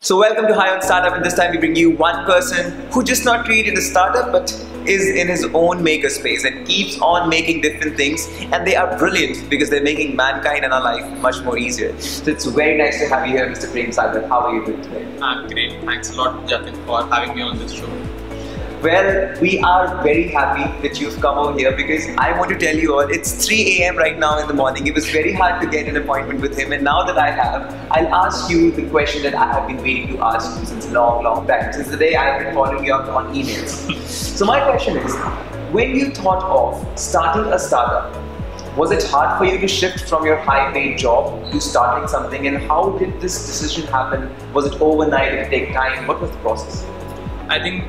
So welcome to High on Startup, and this time we bring you one person who just not created a startup but is in his own makerspace and keeps on making different things, and they are brilliant because they're making mankind and our life much more easier. So it's very nice to have you here, Mr. Prem Sagar. How are you doing today? I'm great. Thanks a lot, Jatin, for having me on this show. Well, we are very happy that you've come over here because I want to tell you all, it's 3 a.m. right now in the morning. It was very hard to get an appointment with him, and now that I have, I'll ask you the question that I have been waiting to ask you since a long time, since the day I've been following you up on emails. So my question is, when you thought of starting a startup, was it hard for you to shift from your high-paid job to starting something, and how did this decision happen? Was it overnight? Did it take time? What was the process? I think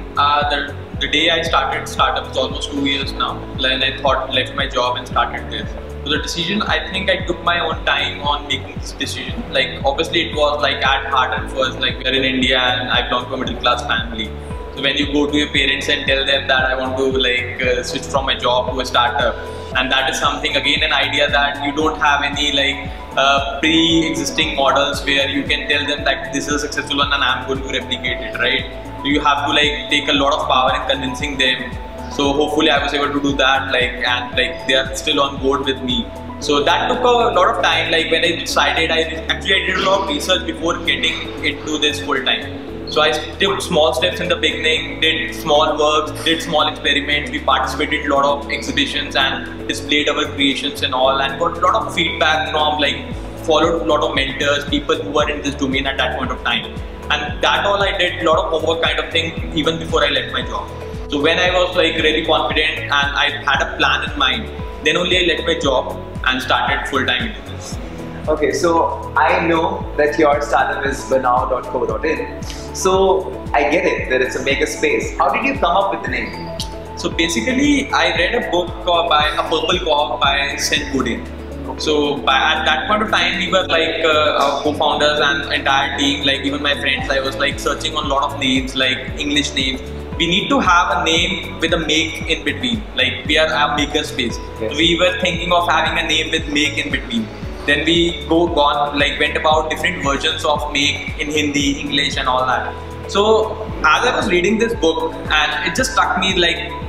the day I started startup is almost 2 years now. When I left my job and started this. So the decision, I think I took my own time on making this decision. Like obviously it was like at heart at first, like we're in India and I belong to a middle class family. So when you go to your parents and tell them that I want to switch from my job to a startup, and that is something, again, an idea that you don't have any pre-existing models where you can tell them that this is a successful one and I'm going to replicate it, right? You have to take a lot of power in convincing them. So hopefully I was able to do that, and they are still on board with me. So that took a lot of time. When I decided, I did a lot of research before getting into this full time. So I took small steps in the beginning, did small works, did small experiments. We participated in a lot of exhibitions and displayed our creations and all, and got a lot of feedback from followed a lot of mentors, people who were in this domain at that point of time. And that all I did, a lot of homework kind of thing even before I left my job. So when I was really confident and I had a plan in mind, then only I left my job and started full-time into this. Okay, so I know that your startup is Banaao.co.in. So I get it that it's a maker space. How did you come up with the name? So basically, I read a book by A Purple Cock by Seth Godin. So at that point of time, we were our co-founders and entire team, even my friends, I was searching on a lot of names, English names. We need to have a name with a make in between. We are a maker space. Yes. We were thinking of having a name with make in between. Then we went about different versions of make in Hindi, English and all that. So as I was reading this book, and it just struck me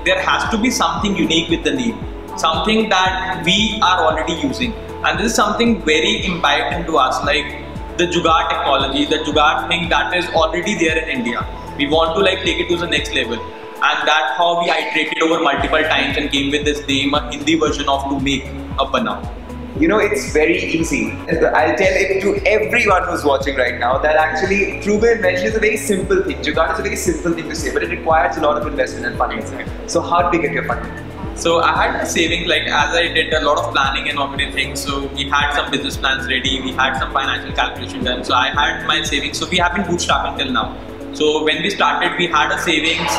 there has to be something unique with the name. Something that we are already using, and this is something very imbibed into us, the Jugaad technology, the Jugaad thing that is already there in India. We want to take it to the next level, and that's how we iterated over multiple times and came with this name, a Hindi version of to make a Banaao. You know, it's very easy. I'll tell it to everyone who's watching right now that actually Frugal invention is a very simple thing. Jugaad is a very simple thing to say, but it requires a lot of investment and funding. So how did you get your funding? So I had my savings, as I did a lot of planning and everything. So we had some business plans ready, we had some financial calculation done. So I had my savings. So we have been bootstrapping till now. So when we started, we had a savings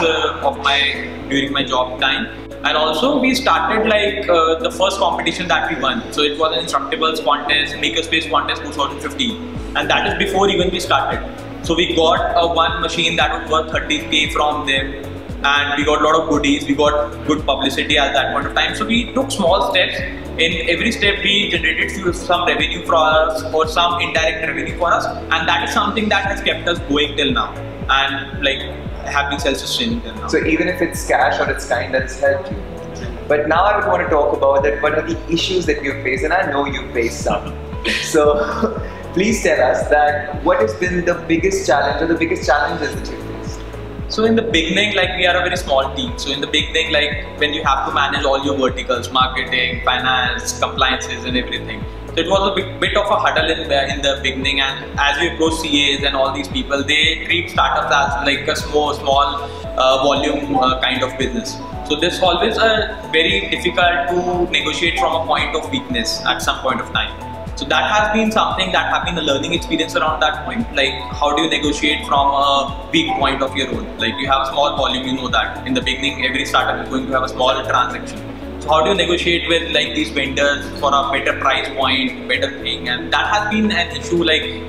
during my job time. And also we started the first competition that we won. So it was an Instructables contest, Makerspace contest 2015. And that is before even we started. So we got one machine that was worth 30K from them. And we got a lot of goodies, we got good publicity at that point of time. So we took small steps. In every step we generated some revenue for us or some indirect revenue for us, and that is something that has kept us going till now and have been self-sustaining till now. So even if it's cash or it's kind, that's helped you. But now I would want to talk about that. What are the issues that you've faced? And I know you've faced some. So please tell us that what has been the biggest challenge or the biggest challenges that you've faced? So in the beginning, we are a very small team. So in the beginning, when you have to manage all your verticals, marketing, finance, compliances and everything. So it was a bit of a hurdle in the beginning, and as we approach CAs and all these people, they treat startups as a small volume kind of business. So this is always very difficult to negotiate from a point of weakness at some point of time. So that has been something that has been a learning experience around that point. How do you negotiate from a weak point of your own? You have a small volume, you know that. In the beginning, every startup is going to have a small transaction. So how do you negotiate with these vendors for a better price point, better thing? And that has been an issue.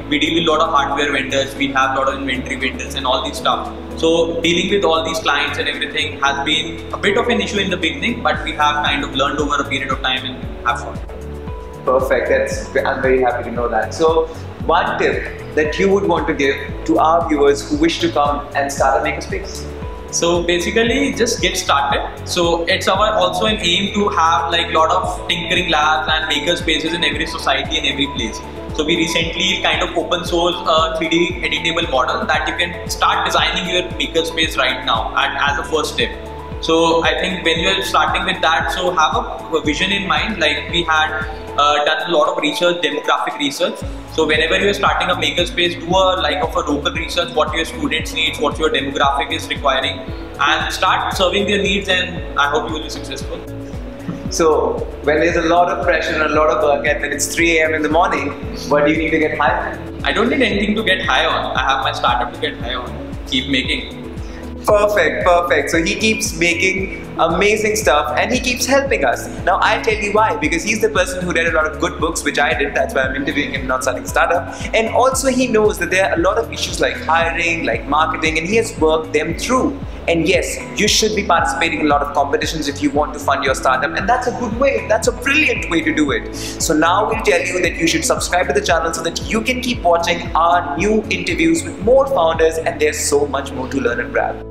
We deal with a lot of hardware vendors, we have a lot of inventory vendors and all these stuff. So dealing with all these clients and everything has been a bit of an issue in the beginning, but we have kind of learned over a period of time and have fun. Perfect. I'm very happy to know that. So, one tip that you would want to give to our viewers who wish to come and start a makerspace? So basically, just get started. So it's our also an aim to have like lot of tinkering labs and maker spaces in every society and every place. So we recently kind of open source a 3D editable model that you can start designing your maker space right now as a first step. So I think when you're starting with that, so have a vision in mind. Like we had done a lot of research, demographic research. So whenever you're starting a makerspace, do a local research, what your students need, what your demographic is requiring, and start serving their needs, and I hope you will be successful. So when there's a lot of pressure and a lot of work and when it's 3 a.m. in the morning, what do you need to get high on? I don't need anything to get high on. I have my startup to get high on. Keep making. Perfect, perfect. So he keeps making amazing stuff and he keeps helping us. Now I'll tell you why, because he's the person who read a lot of good books, which I did. That's why I'm interviewing him, not starting startup. And also he knows that there are a lot of issues like hiring, like marketing, and he has worked them through. And yes, you should be participating in a lot of competitions if you want to fund your startup, and that's a good way, that's a brilliant way to do it. So now we'll tell you that you should subscribe to the channel so that you can keep watching our new interviews with more founders, and there's so much more to learn and grab.